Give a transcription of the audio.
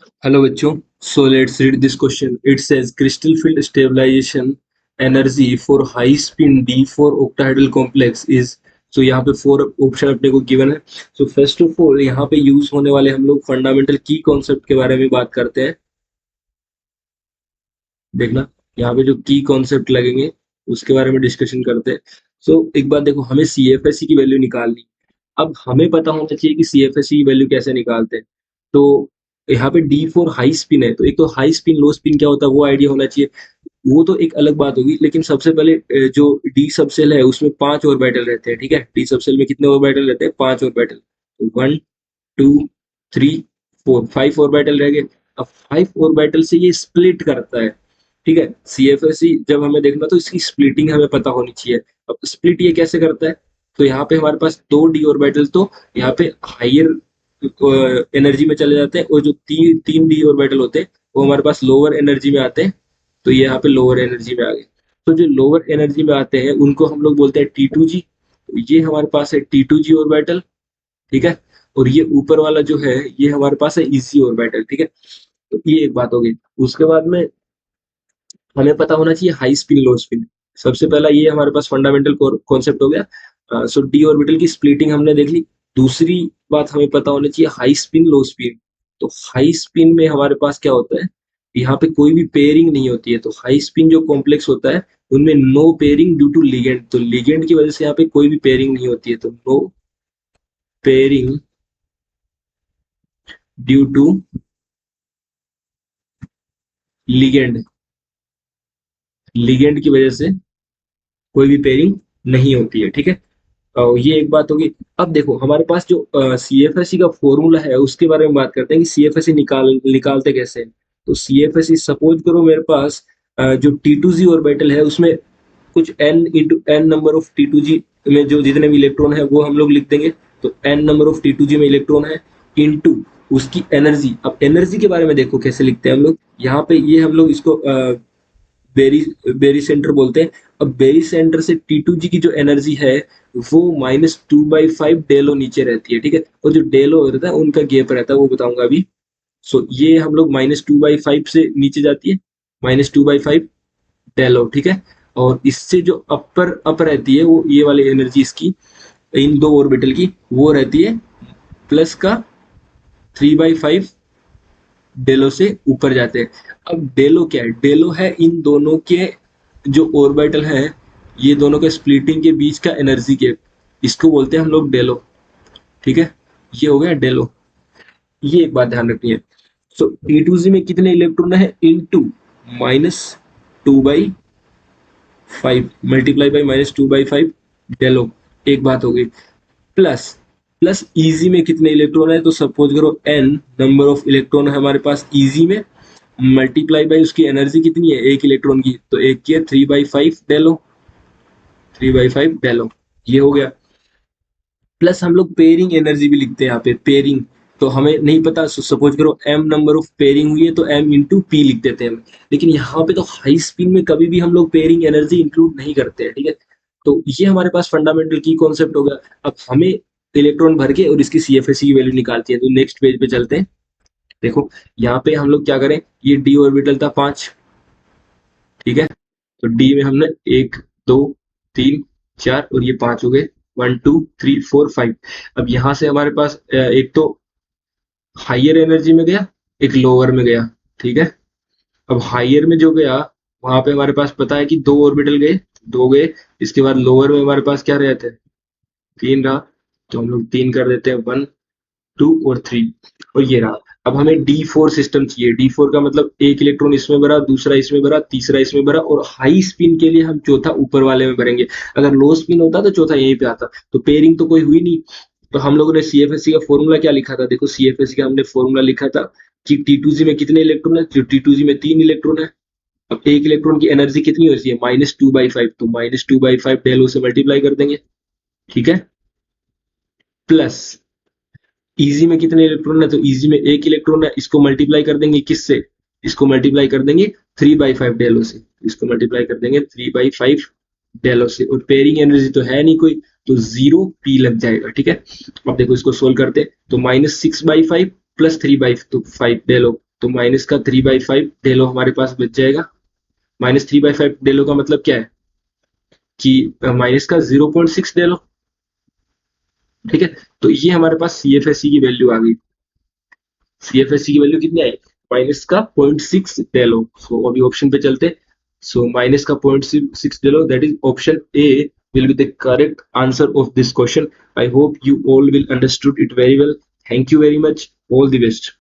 Hello बच्चों, so let's read this question. It says crystal field stabilization energy for high spin D4 octahedral complex is, so यहाँ पे 4 option अपने को given है. So first of all यहाँ पे use होने वाले हम लोग फंडामेंटल की कॉन्सेप्ट के बारे में बात करते हैं. देखना यहाँ पे जो की कॉन्सेप्ट लगेंगे उसके बारे में डिस्कशन करते हैं. So एक बात देखो, हमें CFSE की वैल्यू निकालनी. अब हमें पता होना चाहिए कि CFSE की वैल्यू कैसे निकालते हैं. तो यहाँ पे D4 हाई स्पिन है, तो एक तो हाई स्पिन लो स्पिन क्या होता है वो आइडिया होना चाहिए. वो तो एक अलग बात होगी, लेकिन सबसे पहले जो डी सबसेल है उसमें 5 ऑर्बिटल रहते हैं. ठीक है, डी सबसेल में कितने ऑर्बिटल रहते हैं? 5 ऑर्बिटल. तो 1 2 3 4 5 ऑर्बिटल रह गए. अब 5 ऑर्बिटल से ये स्प्लिट करता है. ठीक है, CFSE जब हमें देखना तो इसकी स्प्लिटिंग हमें पता होनी चाहिए. अब स्प्लिट ये कैसे करता है? तो यहाँ पे हमारे पास 2 डी ऑर्बिटल तो यहाँ पे हायर एनर्जी में चले जाते हैं, और जो तीन डी ऑर्बिटल होते हैं वो हमारे पास लोअर एनर्जी में आते हैं. तो ये यहाँ पे लोअर एनर्जी में आ गए. तो जो लोअर एनर्जी में आते हैं उनको हम लोग बोलते हैं T2G. तो ये हमारे पास है T2G ऑर्बिटल. ठीक है, और ये ऊपर वाला जो है ये हमारे पास है EC ऑर्बिटल. ठीक है, तो ये एक बात हो गई. उसके बाद में हमें पता होना चाहिए हाई स्पिन लो स्पिन. सबसे पहला ये हमारे पास फंडामेंटल कॉन्सेप्ट हो गया. सो डी ऑर्बिटल की स्प्लिटिंग हमने देख ली. दूसरी बात हमें पता होनी चाहिए हाई स्पिन लो स्पिन. तो हाई स्पिन में हमारे पास क्या होता है? यहाँ पे कोई भी पेयरिंग नहीं होती है. तो हाई स्पिन जो कॉम्प्लेक्स होता है उनमें no pairing due to ligand. तो लिगेंड की वजह से यहाँ पे कोई भी पेयरिंग नहीं होती है. तो no pairing due to ligand. Ligand की वजह से कोई भी पेयरिंग नहीं होती है. ठीक है, ये एक बात होगी. अब देखो हमारे पास जो CFSE का फॉर्मूला है उसके बारे में बात करते हैं कि CFSE निकालते कैसे हैं. तो CFSE सपोज करो मेरे पास जो T2G ऑर्बिटल है उसमें कुछ n into N number of T2G में जो जितने भी इलेक्ट्रॉन है वो हम लोग लिख देंगे. तो n नंबर ऑफ T2G में इलेक्ट्रॉन है इनटू उसकी एनर्जी. अब एनर्जी के बारे में देखो कैसे लिखते हैं हम लोग. यहाँ पे ये हम लोग इसको बेरी बेरी सेंटर बोलते हैं. अब बेरी सेंटर से T2G की जो एनर्जी है वो -2/5 डेलो नीचे रहती है. ठीक है, और जो डेलो रहता है उनका गैप रहता है वो बताऊंगा अभी. सो ये हम लोग -2/5 से नीचे जाती है, -2/5 डेलो. ठीक है, और इससे जो अप रहती है वो ये वाली एनर्जी इसकी इन दो ऑर्बिटल की वो रहती है प्लस का 3/5 डेलो से ऊपर जाते हैं. अब डेलो क्या है? डेलो है इन दोनों के जो ऑर्बिटल है, ये दोनों के स्प्लिटिंग के बीच का एनर्जी गैप, इसको बोलते हैं हम लोग डेलो. ठीक है, ये हो गया डेलो. ये एक बात ध्यान रखनी है. सो T2G में कितने इलेक्ट्रॉन है? इनटू -2/5 मल्टीप्लाई बाई -2/5 डेलो. एक बात हो गई. प्लस प्लस इजी में कितने इलेक्ट्रॉन है? तो सपोज करो n नंबर ऑफ इलेक्ट्रॉन है हमारे पास इजी में, मल्टीप्लाई बाई उसकी एनर्जी कितनी है एक इलेक्ट्रॉन की, तो एक की है 3/5 डेलो. 3/5 डेलो, ये हो गया. प्लस हम लोग पेयरिंग एनर्जी भी लिखते हैं यहाँ पे. पेयरिंग तो हमें नहीं पता, सपोज करो m नंबर ऑफ पेयरिंग हुई है तो m इंटू पी लिख देते हैं हम. लेकिन यहाँ पे तो हाई स्पिन में कभी भी हम लोग पेयरिंग एनर्जी इंक्लूड नहीं करते हैं. ठीक है, तो ये हमारे पास फंडामेंटल की कॉन्सेप्ट हो गया. अब हमें इलेक्ट्रॉन भर के और इसकी CFSE की वैल्यू निकालती है. तो नेक्स्ट पेज पे चलते हैं. देखो यहाँ पे हम लोग क्या करें, ये डी ऑर्बिटल था 5. ठीक है, तो डी में हमने 1 2 3 4 और ये 5 हो गए. 1 2 3 4 5. अब यहाँ से हमारे पास एक तो हाइयर एनर्जी में गया, एक लोअर में गया. ठीक है, अब हाइयर में जो गया वहां पे हमारे पास पता है कि 2 ऑर्बिटल गए, 2 गए. इसके बाद लोअर में हमारे पास क्या रहते हैं? 3 रहा. तो हम लोग 3 कर देते हैं, 1 2 और 3, और ये रहा. अब हमें D4 सिस्टम चाहिए. D4 का मतलब एक इलेक्ट्रॉन इसमें भरा, दूसरा इसमें भरा, तीसरा इसमें भरा, और हाई स्पिन के लिए हम चौथा ऊपर वाले में भरेंगे. अगर लो स्पिन होता तो चौथा यहीं पे आता. तो पेयरिंग तो कोई हुई नहीं. तो हम लोगों ने CFSE का फॉर्मूला क्या लिखा था? देखो CFSE का हमने फॉर्मूला लिखा था कि T2G में कितने इलेक्ट्रॉन है? जो T2G में 3 इलेक्ट्रॉन है. अब एक इलेक्ट्रॉन की एनर्जी कितनी होती है? -2/5. तो -2/5 डेलो से मल्टीप्लाई कर देंगे. ठीक है, प्लस इजी में कितने इलेक्ट्रॉन है? तो इजी में एक इलेक्ट्रॉन है, इसको मल्टीप्लाई कर देंगे किससे? इसको मल्टीप्लाई कर देंगे 3/5 डेलो से. इसको मल्टीप्लाई कर देंगे 3/5 डेलो से. और पेयरिंग एनर्जी तो है नहीं कोई, तो 0 पी लग जाएगा. ठीक है, अब देखो इसको सोल्व करते तो -6/5 प्लस 3/5 डेलो, तो माइनस का 3/5 डेलो हमारे पास बच जाएगा। -3/5 डेलो का मतलब क्या है कि माइनस का 0.6 डेलो। ठीक है, तो ये हमारे पास CFSE की वैल्यू आ गई। CFSE की वैल्यू कितनी आई? माइनस का 0.6 डेलो। सो अभी ऑप्शन पे चलते। सो माइनस का 0.6 डेलो, that is option A will be the correct answer of this question. I hope you all will understood it very well. Thank you very much. All the best.